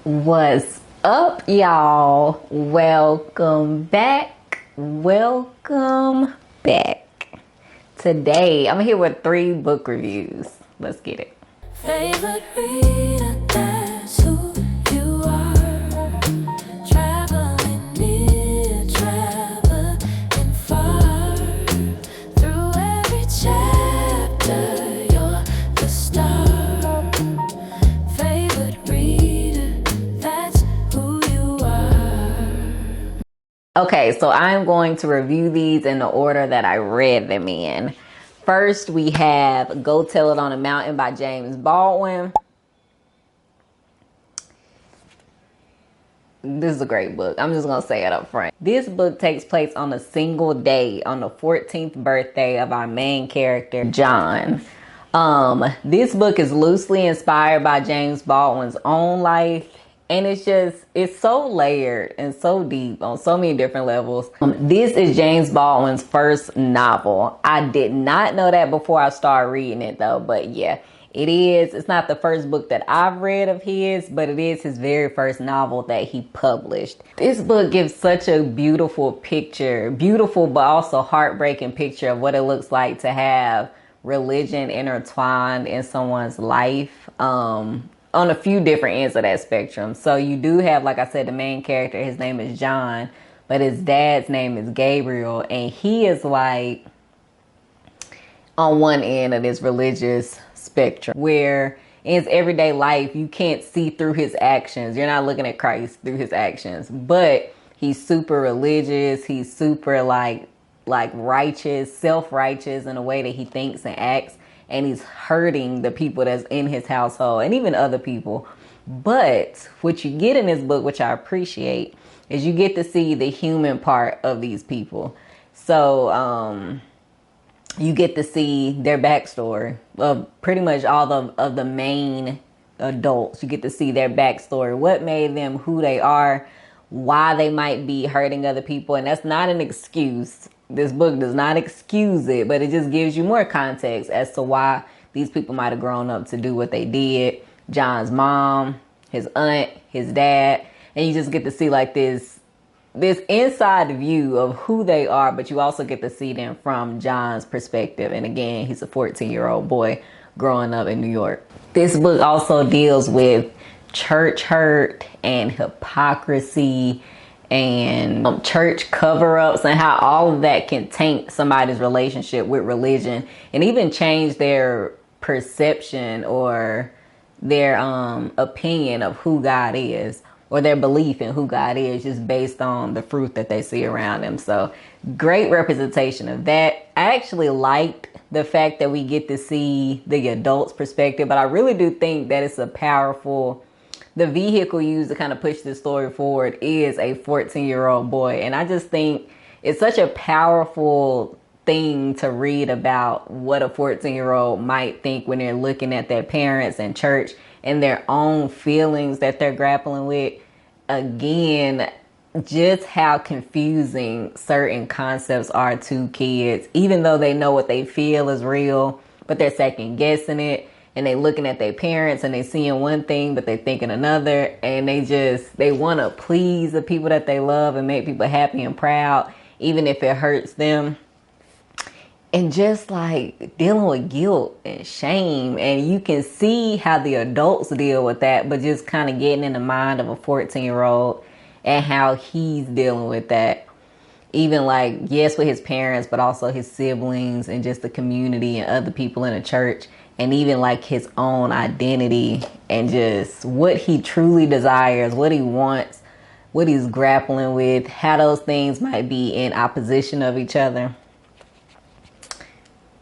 What's up, y'all? Welcome back. Welcome back. Today, I'm here with 3 book reviews. Let's get it. Favorite reader, that's who you are. Traveling near, traveling far. Through every chapter, you're the star. Favorite reader, that's who you are. Okay, so I'm going to review these in the order that I read them in. First, we have Go Tell It on a Mountain by James Baldwin. This is a great book. I'm just going to say it up front. This book takes place on a single day, on the 14th birthday of our main character, John. This book is loosely inspired by James Baldwin's own life. And it's so layered and so deep on so many different levels. This is James Baldwin's first novel. I did not know that before I started reading it though, but yeah, it is. It's not the first book that I've read of his, but it is his very first novel that he published. This book gives such a beautiful picture, beautiful but also heartbreaking picture of what it looks like to have religion intertwined in someone's life. On a few different ends of that spectrum. So you do have, like I said, the main character, his name is John, but his dad's name is Gabriel, and he is like on one end of this religious spectrum where in his everyday life you can't see through his actions. You're not looking at Christ through his actions, but he's super religious. He's super like righteous, self-righteous in a way that he thinks and acts. And he's hurting the people that's in his household and even other people. But what you get in this book, which I appreciate, is you get to see the human part of these people. So you get to see their backstory of pretty much all of the main adults. You get to see their backstory, what made them who they are, why they might be hurting other people. And that's not an excuse. This book does not excuse it, but it just gives you more context as to why these people might have grown up to do what they did. John's mom, his aunt, his dad, and you just get to see like this inside view of who they are, but you also get to see them from John's perspective. And again, he's a 14-year-old boy growing up in New York. This book also deals with church hurt and hypocrisy and church cover-ups and how all of that can taint somebody's relationship with religion and even change their perception or their opinion of who God is or their belief in who God is just based on the fruit that they see around them. So great representation of that. I actually liked the fact that we get to see the adult's perspective, but I really do think that it's a powerful, the vehicle used to kind of push this story forward is a 14-year-old boy. And I just think it's such a powerful thing to read about what a 14-year-old might think when they're looking at their parents and church and their own feelings that they're grappling with. Again, just how confusing certain concepts are to kids, even though they know what they feel is real, but they're second guessing it. And they looking at their parents and they seeing one thing, but they thinking another. And they want to please the people that they love and make people happy and proud, even if it hurts them. And just like dealing with guilt and shame. And you can see how the adults deal with that, but just kind of getting in the mind of a 14-year-old and how he's dealing with that. Even like, yes, with his parents, but also his siblings and just the community and other people in the church. And even like his own identity and just what he truly desires, what he wants, what he's grappling with, how those things might be in opposition of each other.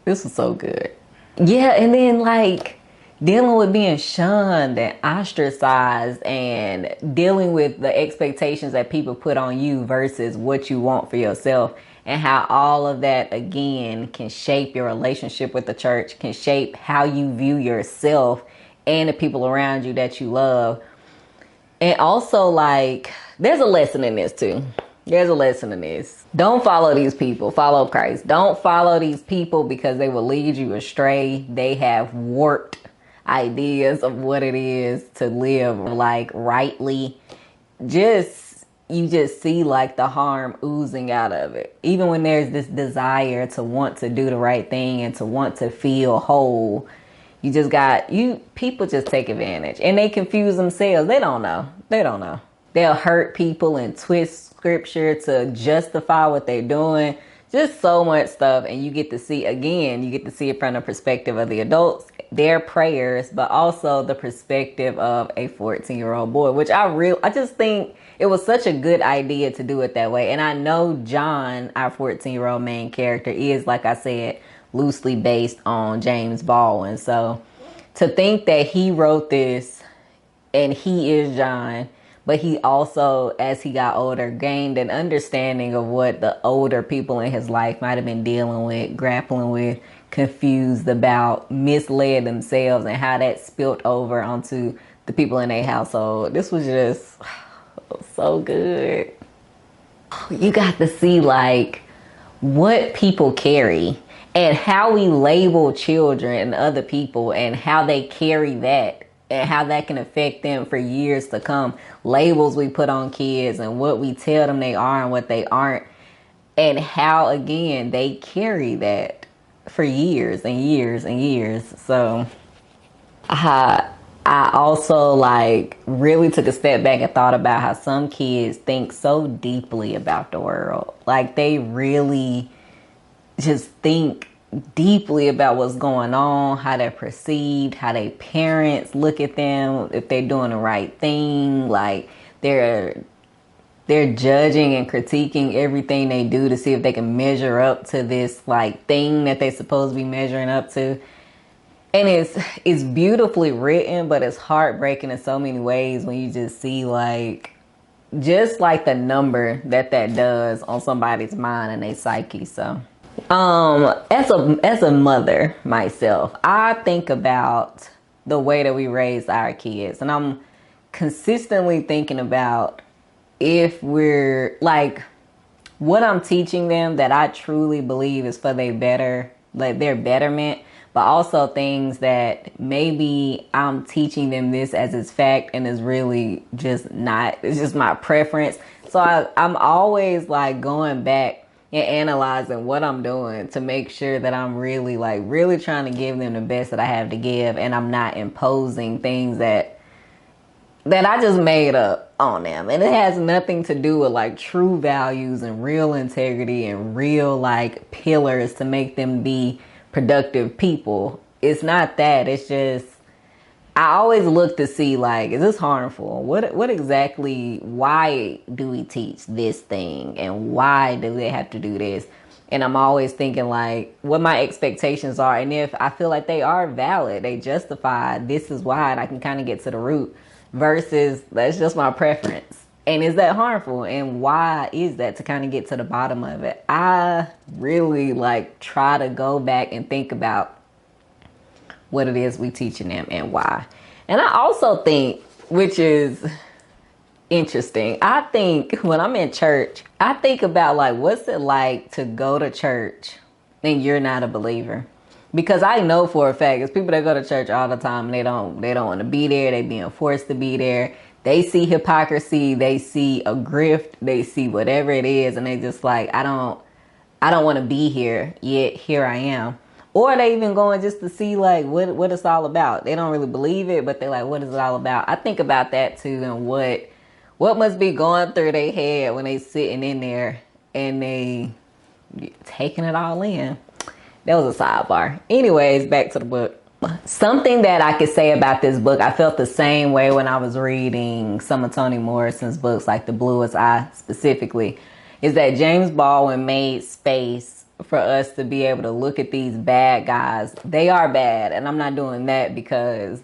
This was so good. Yeah, and then like dealing with being shunned and ostracized and dealing with the expectations that people put on you versus what you want for yourself. And how all of that, again, can shape your relationship with the church, can shape how you view yourself and the people around you that you love. And also, like, there's a lesson in this, too. There's a lesson in this. Don't follow these people. Follow Christ. Don't follow these people because they will lead you astray. They have warped ideas of what it is to live like rightly. You just see like the harm oozing out of it. Even when there's this desire to want to do the right thing and to want to feel whole, people just take advantage and they confuse themselves. They don't know. They'll hurt people and twist scripture to justify what they're doing. Just so much stuff. And you get to see it from the perspective of the adults, their prayers, but also the perspective of a 14-year-old boy, which I just think it was such a good idea to do it that way. And I know John, our 14-year-old main character, is, like I said, loosely based on James Baldwin. So to think that he wrote this and he is John, but he also, as he got older, gained an understanding of what the older people in his life might have been dealing with, grappling with, confused about, misled themselves, and how that spilt over onto the people in their household. This was just so good. You got to see like what people carry and how we label children and other people and how they carry that and how that can affect them for years to come. Labels we put on kids and what we tell them they are and what they aren't, and how, again, they carry that for years and years and years. So I also like really took a step back and thought about how some kids think so deeply about the world. Like they really just think deeply about what's going on, how they're perceived, how their parents look at them, if they're doing the right thing. Like they're judging and critiquing everything they do to see if they can measure up to this like thing that they're supposed to be measuring up to. And it's beautifully written, but it's heartbreaking in so many ways when you just see like the number that does on somebody's mind and their psyche. So as a mother myself, I think about the way that we raise our kids, and I'm consistently thinking about if we're like what I'm teaching them that I truly believe is for their betterment, but also things that maybe I'm teaching them this as its fact and is really just not. It's just my preference. So I'm always like going back and analyzing what I'm doing to make sure that I'm really trying to give them the best that I have to give, and I'm not imposing things that I just made up on them. And it has nothing to do with like true values and real integrity and real like pillars to make them be productive people. It's not that. It's just I always look to see like, is this harmful? What exactly, why do we teach this thing? And why do they have to do this? And I'm always thinking like what my expectations are. And if I feel like they are valid, they justify, this is why, and I can kind of get to the root versus that's just my preference. And is that harmful? And why is that, to kind of get to the bottom of it? I really like try to go back and think about what it is we teaching them and why. And I also think, which is interesting, I think when I'm in church, I think about like, what's it like to go to church and you're not a believer? Because I know for a fact, it's people that go to church all the time and they don't want to be there. They being forced to be there. They see hypocrisy. They see a grift. They see whatever it is. And they just like, I don't want to be here, yet here I am. Or they even going just to see like what it's all about. They don't really believe it, but they're like, what is it all about? I think about that too, and what must be going through their head when they sitting in there and they taking it all in. That was a sidebar. Anyways, back to the book. Something that I could say about this book, I felt the same way when I was reading some of Toni Morrison's books, like The Bluest Eye specifically, is that James Baldwin made space for us to be able to look at these bad guys. They are bad, and I'm not doing that because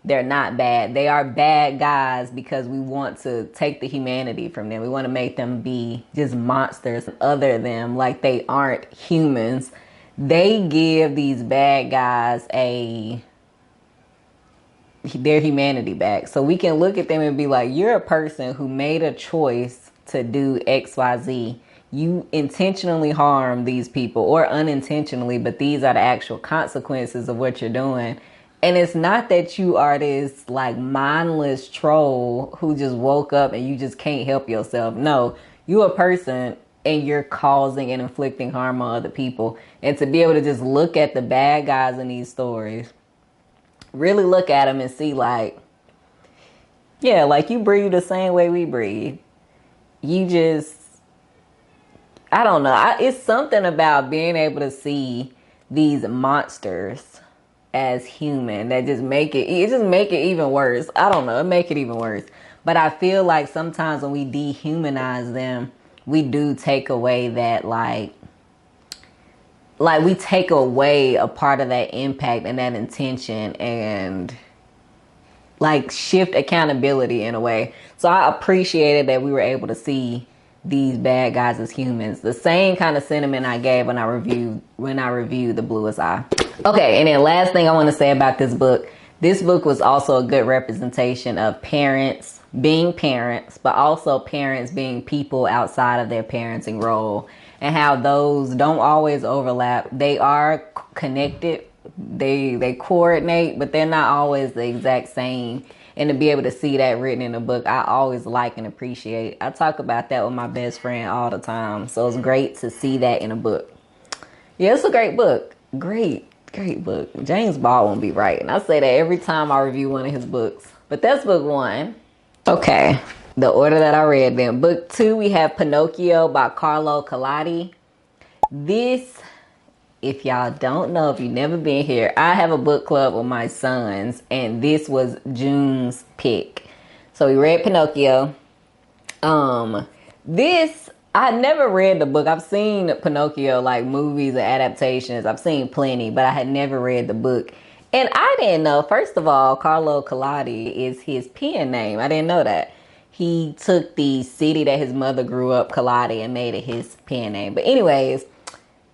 they're not bad. They are bad guys because we want to take the humanity from them. We want to make them be just monsters, other them, like they aren't humans. They give these bad guys their humanity back. So we can look at them and be like, you're a person who made a choice to do XYZ. You intentionally harm these people, or unintentionally, but these are the actual consequences of what you're doing. And it's not that you are this like mindless troll who just woke up and you just can't help yourself. No, you're a person and you're causing and inflicting harm on other people. And to be able to just look at the bad guys in these stories, really look at them and see like, yeah, like you breathe the same way we breathe. You just, I don't know. It's something about being able to see these monsters as human that just make it even worse. I don't know, it make it even worse. But I feel like sometimes when we dehumanize them, we do take away that like we take away a part of that impact and that intention and like shift accountability in a way. So I appreciated that we were able to see these bad guys as humans. The same kind of sentiment I gave when I reviewed The Bluest Eye. Okay, and then last thing I want to say about this book. This book was also a good representation of parents being parents, but also parents being people outside of their parenting role, and how those don't always overlap. They are connected. They coordinate, but they're not always the exact same. And to be able to see that written in a book, I always like and appreciate. I talk about that with my best friend all the time. So it's great to see that in a book. Yeah, it's a great book. Great book. James Baldwin be right. And I say that every time I review one of his books. But that's book 1. Okay, the order that I read them. Book 2, we have Pinocchio by Carlo Collodi. This, if y'all don't know, if you've never been here, I have a book club with my sons, and this was June's pick. So we read Pinocchio. This, I never read the book. I've seen Pinocchio, like movies and adaptations. I've seen plenty, but I had never read the book. And I didn't know, first of all, Carlo Collodi is his pen name. I didn't know that. He took the city that his mother grew up, Collodi, and made it his pen name. But anyways,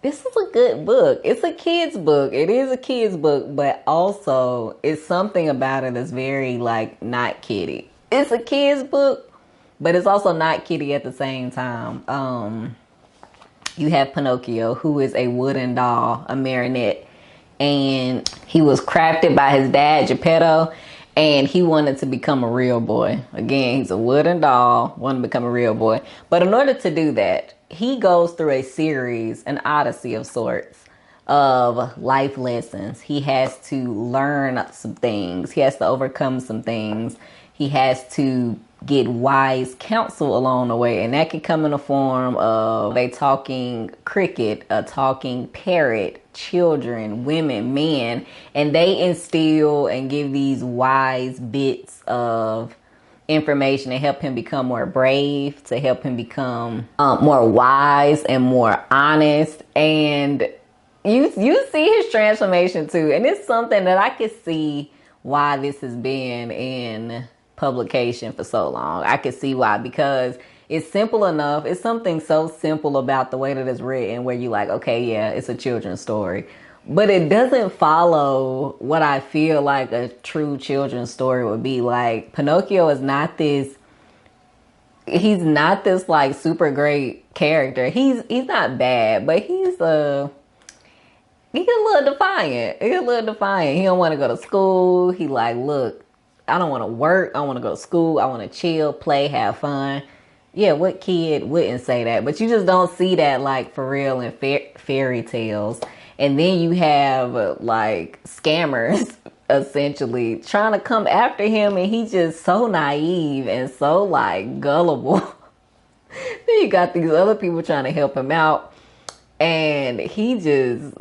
this is a good book. It's a kid's book. It is a kid's book, but also it's something about it that's very like not kiddie. It's a kid's book, but it's also not kiddie at the same time. You have Pinocchio, who is a wooden doll, a marionette, and he was crafted by his dad, Geppetto, and he wanted to become a real boy. Again, he's a wooden doll, wanted to become a real boy. But in order to do that, he goes through a series, an odyssey of sorts, of life lessons. He has to learn some things. He has to overcome some things. He has to get wise counsel along the way. And that can come in the form of a talking cricket, a talking parrot, children, women, men. And they instill and give these wise bits of information to help him become more brave, to help him become more wise and more honest. And you see his transformation too. And it's something that I could see why this has been in publication for so long. I could see why, because it's simple enough. It's something so simple about the way that it's written where you're like, okay, yeah, it's a children's story. But it doesn't follow what I feel like a true children's story would be. Like, Pinocchio is not this, he's not this like super great character. He's not bad, but he's a little defiant. He's a little defiant. He don't want to go to school. He like, look, I don't want to work. I want to go to school. I want to chill, play, have fun. Yeah, what kid wouldn't say that? But you just don't see that like for real in fairy tales. And then you have like scammers essentially trying to come after him, and he's just so naive and so like gullible. Then you got these other people trying to help him out, and he just,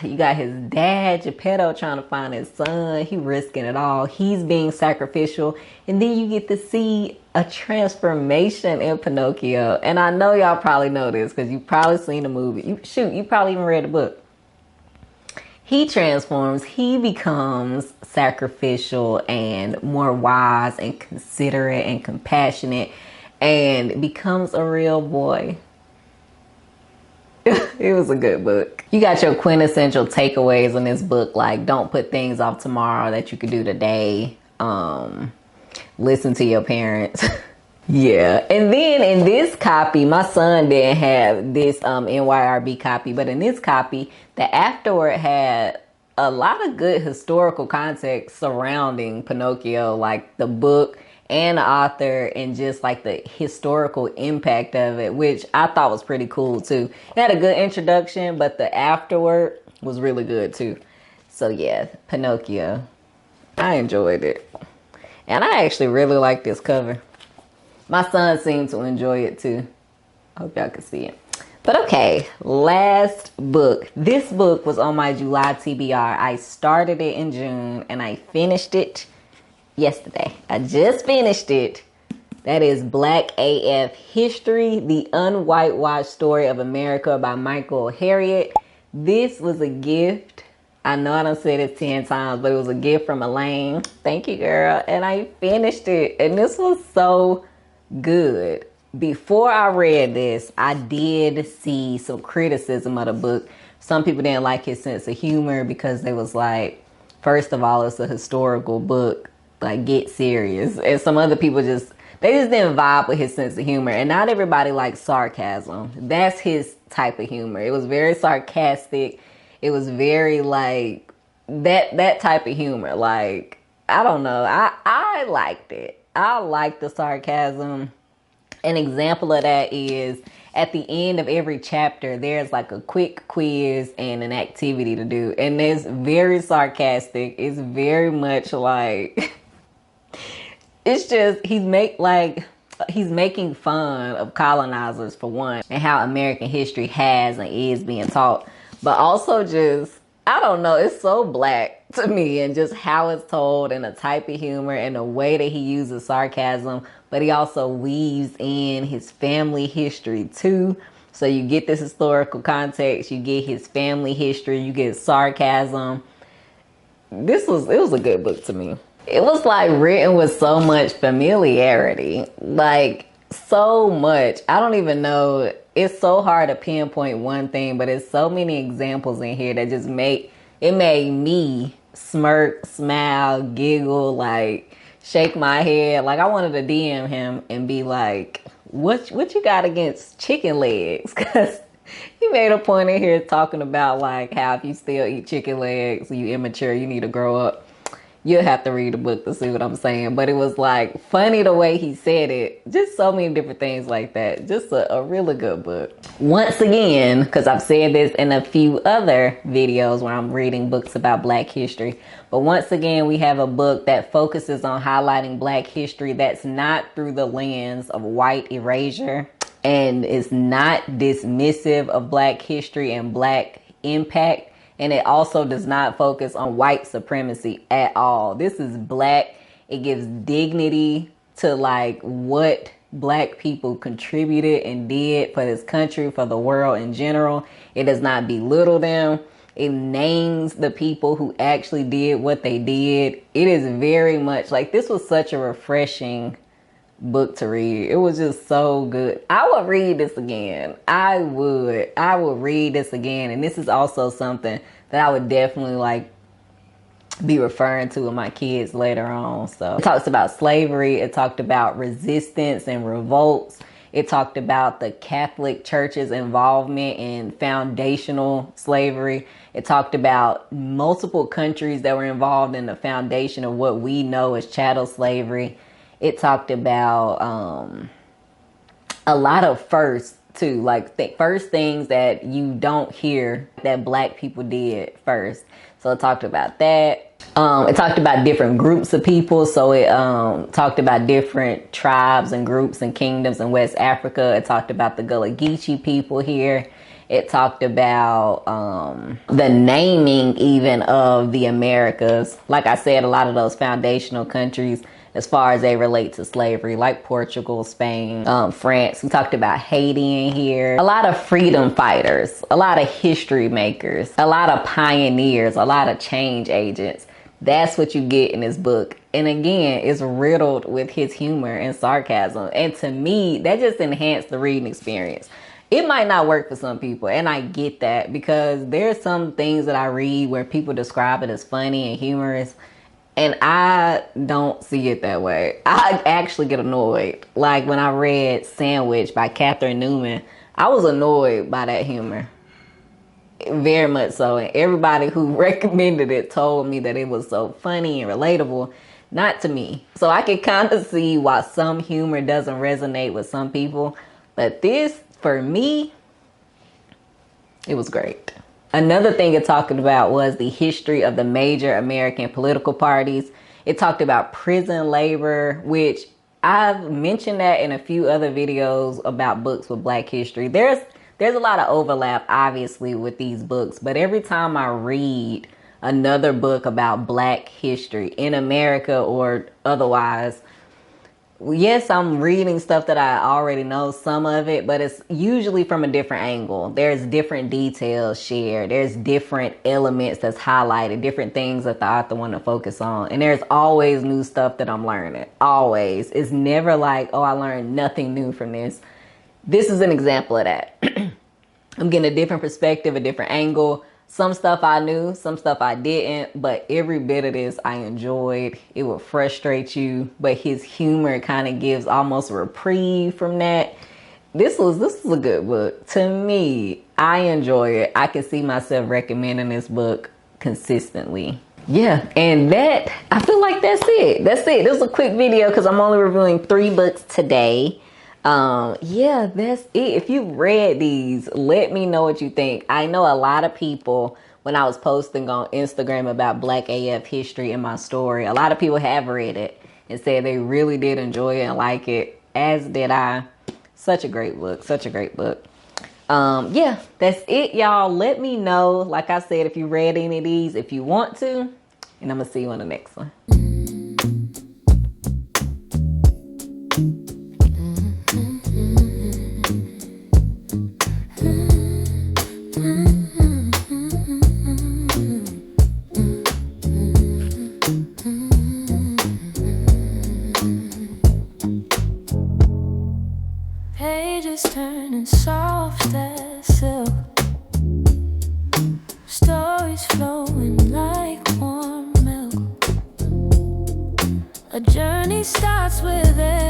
you got his dad, Geppetto, trying to find his son. He risking it all. He's being sacrificial. And then you get to see a transformation in Pinocchio. And I know y'all probably know this because you've probably seen the movie. You probably even read the book. He transforms. He becomes sacrificial and more wise and considerate and compassionate and becomes a real boy. It was a good book. You got your quintessential takeaways in this book, like don't put things off tomorrow that you could do today. Listen to your parents. Yeah. And then in this copy, my son didn't have this NYRB copy, but in this copy, the afterword had a lot of good historical context surrounding Pinocchio, like the book and the author, and just like the historical impact of it, which I thought was pretty cool too. It had a good introduction, but the afterward was really good too. So yeah, Pinocchio. I enjoyed it. And I actually really like this cover. My son seemed to enjoy it too. Hope y'all can see it. But okay, last book. This book was on my July TBR. I started it in June and I finished it yesterday. I just finished it. That is Black AF History, the Unwhitewashed Story of America by Michael Harriot. This was a gift. I know I done said it 10 times, but it was a gift from Elaine. Thank you, girl. And I finished it. And this was so good. Before I read this, I did see some criticism of the book. Some people didn't like his sense of humor because they was like, first of all, it's a historical book. Like, get serious. And some other people they just didn't vibe with his sense of humor. And not everybody likes sarcasm. That's his type of humor. It was very sarcastic. It was very like that type of humor. Like, I don't know. I liked it. I liked the sarcasm. An example of that is at the end of every chapter, there's like a quick quiz and an activity to do. And it's very sarcastic. It's very much like, it's just, he's making fun of colonizers for one, and how American history has and is being taught. But also just, I don't know, it's so black to me, and just how it's told, and the type of humor and the way that he uses sarcasm, but he also weaves in his family history too. So you get this historical context, you get his family history, you get sarcasm. It was a good book to me. It was like written with so much familiarity, like so much. I don't even know. It's so hard to pinpoint one thing, but it's so many examples in here that just made me smirk, smile, giggle, like shake my head. Like I wanted to DM him and be like, what you got against chicken legs? Because he made a point in here talking about like how if you still eat chicken legs, you immature, you need to grow up. You'll have to read the book to see what I'm saying. But it was like funny the way he said it. Just so many different things like that. Just a really good book. Once again, because I've said this in a few other videos where I'm reading books about Black history. But once again, we have a book that focuses on highlighting Black history that's not through the lens of white erasure. And is not dismissive of Black history and Black impact. And it also does not focus on white supremacy at all. This is Black. It gives dignity to like what Black people contributed and did for this country, for the world in general. It does not belittle them. It names the people who actually did what they did. It is very much like, this was such a refreshing book to read. It was just so good. I would read this again. I would read this again. And this is also something that I would definitely like be referring to with my kids later on. So it talks about slavery. It talked about resistance and revolts. It talked about the Catholic Church's involvement in foundational slavery. It talked about multiple countries that were involved in the foundation of what we know as chattel slavery. It talked about a lot of firsts too, like first things that you don't hear that Black people did first. So it talked about that. It talked about different groups of people. So it talked about different tribes and groups and kingdoms in West Africa. It talked about the Gullah Geechee people here. It talked about the naming even of the Americas. Like I said, a lot of those foundational countries as far as they relate to slavery, like Portugal, Spain, France. We talked about Haiti in here. A lot of freedom fighters, a lot of history makers, a lot of pioneers, a lot of change agents. That's what you get in this book. And again, it's riddled with his humor and sarcasm. And to me, that just enhanced the reading experience. It might not work for some people, and I get that, because there's some things that I read where people describe it as funny and humorous, and I don't see it that way. I actually get annoyed. Like when I read Sandwich by Catherine Newman, I was annoyed by that humor. Very much so. And everybody who recommended it told me that it was so funny and relatable. Not to me. So I can kind of see why some humor doesn't resonate with some people. But this, for me, it was great. Another thing it talked about was the history of the major American political parties. It talked about prison labor, which I've mentioned that in a few other videos about books with Black history. There's a lot of overlap, obviously, with these books. But every time I read another book about Black history in America or otherwise, yes, I'm reading stuff that I already know, some of it, but it's usually from a different angle. There's different details shared. There's different elements that's highlighted, different things that the author want to focus on. And there's always new stuff that I'm learning. Always. It's never like, oh, I learned nothing new from this. This is an example of that. I'm getting a different perspective, a different angle. Some stuff I knew, some stuff I didn't, but every bit of this I enjoyed. It would frustrate you, but his humor kind of gives almost a reprieve from that. This was a good book. To me, I enjoy it. I can see myself recommending this book consistently. Yeah, and that, I feel like that's it. This was a quick video because I'm only reviewing 3 books today. Yeah, that's it. If you read these, let me know what you think. I know a lot of people, when I was posting on Instagram about Black AF history in my story, a lot of people have read it and said they really did enjoy it and like it, as did I. Such a great book. Such a great book. Yeah, that's it, y'all. Let me know, like I said, if you read any of these, if you want to, and I'm gonna see you on the next one. Pages turning soft as silk, stories flowing like warm milk. A journey starts with it.